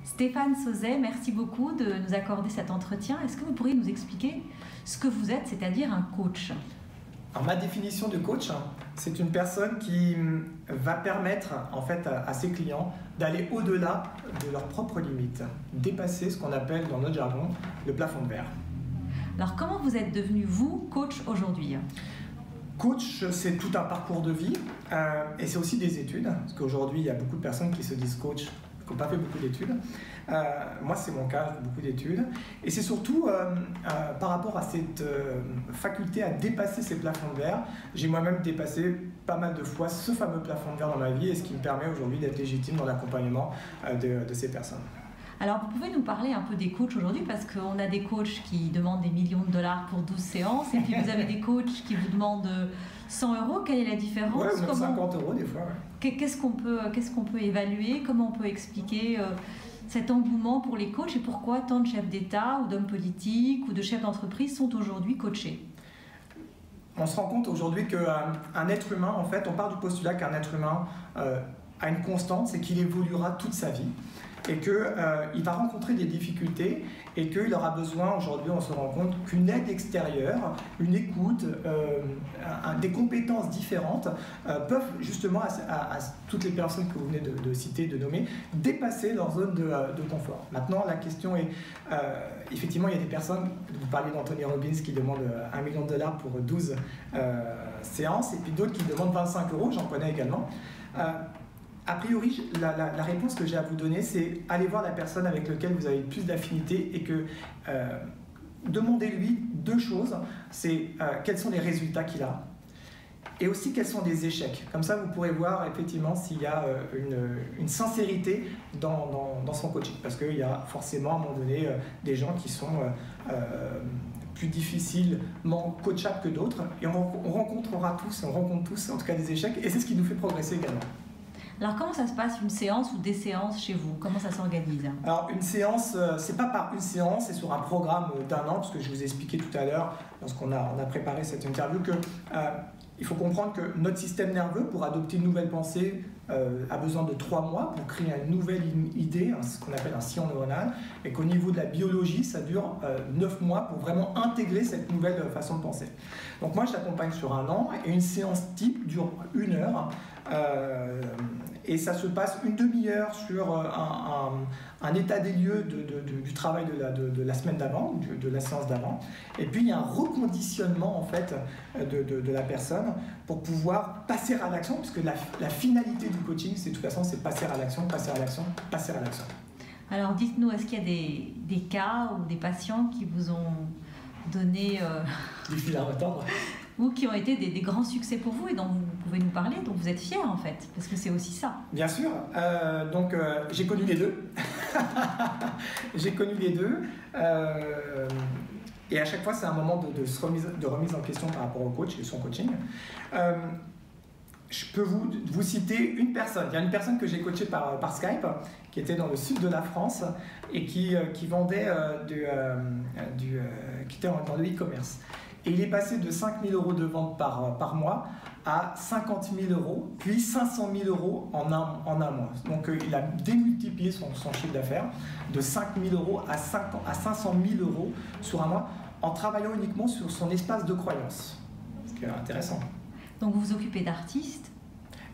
Stéphane Sauzet, merci beaucoup de nous accorder cet entretien. Est-ce que vous pourriez nous expliquer ce que vous êtes, c'est-à-dire un coach? Alors, ma définition de coach, c'est une personne qui va permettre en fait à ses clients d'aller au-delà de leurs propres limites, dépasser ce qu'on appelle dans notre jargon le plafond de verre. Alors comment vous êtes devenu, vous, coach aujourd'hui? Coach, c'est tout un parcours de vie et c'est aussi des études, parce qu'aujourd'hui il y a beaucoup de personnes qui se disent coach, qui n'ont pas fait beaucoup d'études. Moi c'est mon cas, j'ai fait beaucoup d'études. Et c'est surtout par rapport à cette faculté à dépasser ces plafonds de verre, j'ai moi-même dépassé pas mal de fois ce fameux plafond de verre dans ma vie et ce qui me permet aujourd'hui d'être légitime dans l'accompagnement de ces personnes. Alors, vous pouvez nous parler un peu des coachs aujourd'hui, parce qu'on a des coachs qui demandent des millions de dollars pour 12 séances, et puis vous avez des coachs qui vous demandent 100 €. Quelle est la différence? Ouais, ou même 50 € des fois. Ouais. Qu'est-ce qu'on peut évaluer? Comment on peut expliquer cet engouement pour les coachs, et pourquoi tant de chefs d'État ou d'hommes politiques ou de chefs d'entreprise sont aujourd'hui coachés? On se rend compte aujourd'hui qu'un être humain, en fait, on part du postulat qu'un être humain a une constante, c'est qu'il évoluera toute sa vie. Et qu'il va rencontrer des difficultés et qu'il aura besoin, aujourd'hui on se rend compte, qu'une aide extérieure, une écoute, des compétences différentes peuvent justement à toutes les personnes que vous venez de citer, de nommer, dépasser leur zone de confort. Maintenant la question est, effectivement il y a des personnes, vous parlez d'Anthony Robbins qui demande $1 million pour 12 séances, et puis d'autres qui demandent 25 €, j'en connais également. A priori, la réponse que j'ai à vous donner, c'est aller voir la personne avec laquelle vous avez le plus d'affinité et que demandez-lui deux choses. C'est quels sont les résultats qu'il a et aussi quels sont les échecs. Comme ça, vous pourrez voir effectivement s'il y a une sincérité dans son coaching. Parce qu'il y a forcément à un moment donné des gens qui sont plus difficilement coachables que d'autres. Et on rencontre tous en tout cas des échecs et c'est ce qui nous fait progresser également. Alors comment ça se passe, une séance ou des séances chez vous? Comment ça s'organise? Alors une séance, c'est pas par une séance, c'est sur un programme d'1 an, parce que je vous ai expliqué tout à l'heure, lorsqu'on a préparé cette interview, que il faut comprendre que notre système nerveux, pour adopter une nouvelle pensée, a besoin de 3 mois pour créer une nouvelle idée, ce qu'on appelle un sillon neuronal, et qu'au niveau de la biologie, ça dure 9 mois pour vraiment intégrer cette nouvelle façon de penser. Donc moi, je l'accompagne sur 1 an, et une séance type dure 1 heure, et ça se passe une demi-heure sur un état des lieux du travail de la semaine d'avant, de la séance d'avant, et puis il y a un reconditionnement en fait de la personne pour pouvoir passer à l'action, parce que la finalité du coaching, c'est de toute façon, c'est passer à l'action, passer à l'action, passer à l'action. Alors dites-nous, est-ce qu'il y a des cas ou des patients qui vous ont donné du fil à retordre, ou qui ont été des grands succès pour vous et dont vous pouvez nous parler, dont vous êtes fiers en fait, parce que c'est aussi ça. Bien sûr, donc j'ai connu les deux. J'ai connu les deux. Et à chaque fois, c'est un moment de remise en question par rapport au coach et son coaching. Je peux vous citer une personne. Il y a une personne que j'ai coachée par Skype, qui était dans le sud de la France et qui vendait qui était dans le e-commerce. Et il est passé de 5 000 € de vente par mois à 50 000 €, puis 500 000 € en un mois. Donc il a démultiplié son chiffre d'affaires de 5 000 € à 500 000 € sur un mois, en travaillant uniquement sur son espace de croyance. Ce qui est intéressant. Donc vous vous occupez d'artistes,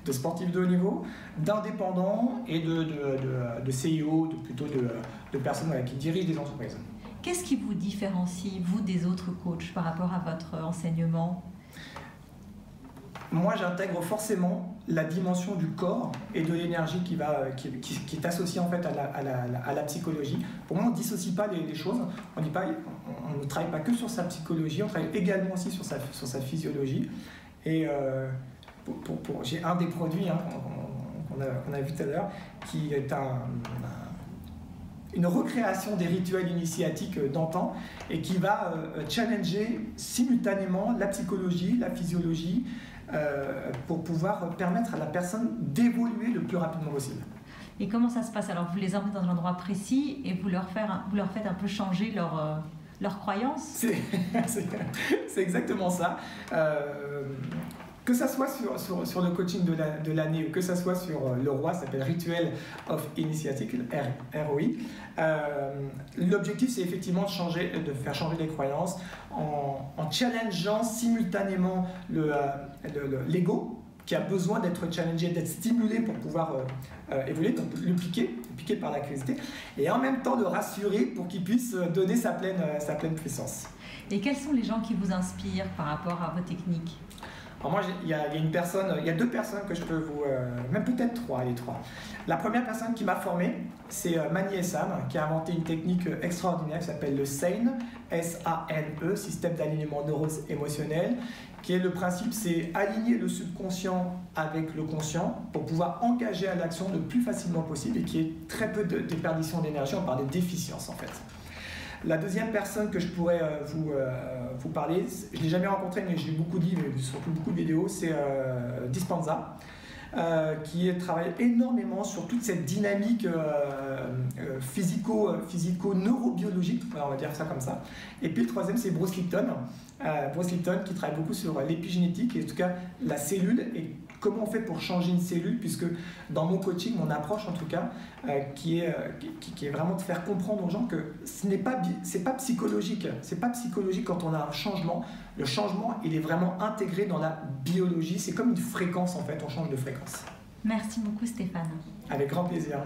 de sportifs de haut niveau, d'indépendants et de CEO, plutôt de personnes qui dirigent des entreprises. Qu'est-ce qui vous différencie, vous, des autres coachs par rapport à votre enseignement? Moi, j'intègre forcément la dimension du corps et de l'énergie qui est associée en fait à la psychologie. Pour moi, on ne dissocie pas les choses. On ne travaille pas que sur sa psychologie, on travaille également aussi sur sa physiologie. Et j'ai un des produits qu'on a vu tout à l'heure, qui est une recréation des rituels initiatiques d'antan et qui va challenger simultanément la psychologie, la physiologie, pour pouvoir permettre à la personne d'évoluer le plus rapidement possible. Et comment ça se passe? Alors vous les emmenez dans un endroit précis et vous leur faites un peu changer leurs croyances? C'est exactement ça. que ça soit sur le coaching de l'année ou que ça soit sur le roi, ça s'appelle Ritual of Initiative, ROI, l'objectif c'est effectivement de faire changer les croyances en challengeant simultanément l'ego qui a besoin d'être challengé, d'être stimulé pour pouvoir évoluer, donc le piquer par la curiosité, et en même temps de rassurer pour qu'il puisse donner sa pleine puissance. Et quels sont les gens qui vous inspirent par rapport à vos techniques? Alors moi, il y a deux personnes que je peux même peut-être trois, les trois. La première personne qui m'a formé, c'est Mani Essam, qui a inventé une technique extraordinaire qui s'appelle le SANE, S-A-N-E, système d'alignement neuroémotionnel, qui est le principe, c'est aligner le subconscient avec le conscient pour pouvoir engager à l'action le plus facilement possible et qui est très peu de déperdition d'énergie, on parle de déficience en fait. La deuxième personne que je pourrais vous parler, je ne l'ai jamais rencontré, mais j'ai beaucoup de livres et surtout beaucoup de vidéos, c'est Dispenza, qui travaille énormément sur toute cette dynamique physico-neurobiologique, on va dire ça comme ça. Et puis le troisième, c'est Bruce Lipton. Bruce Lipton qui travaille beaucoup sur l'épigénétique, et en tout cas la cellule, et comment on fait pour changer une cellule, puisque dans mon coaching, mon approche en tout cas, qui est vraiment de faire comprendre aux gens que c'est pas psychologique. C'est pas psychologique quand on a un changement. Le changement, il est vraiment intégré dans la biologie. C'est comme une fréquence en fait, on change de fréquence. Merci beaucoup Stéphane. Avec grand plaisir.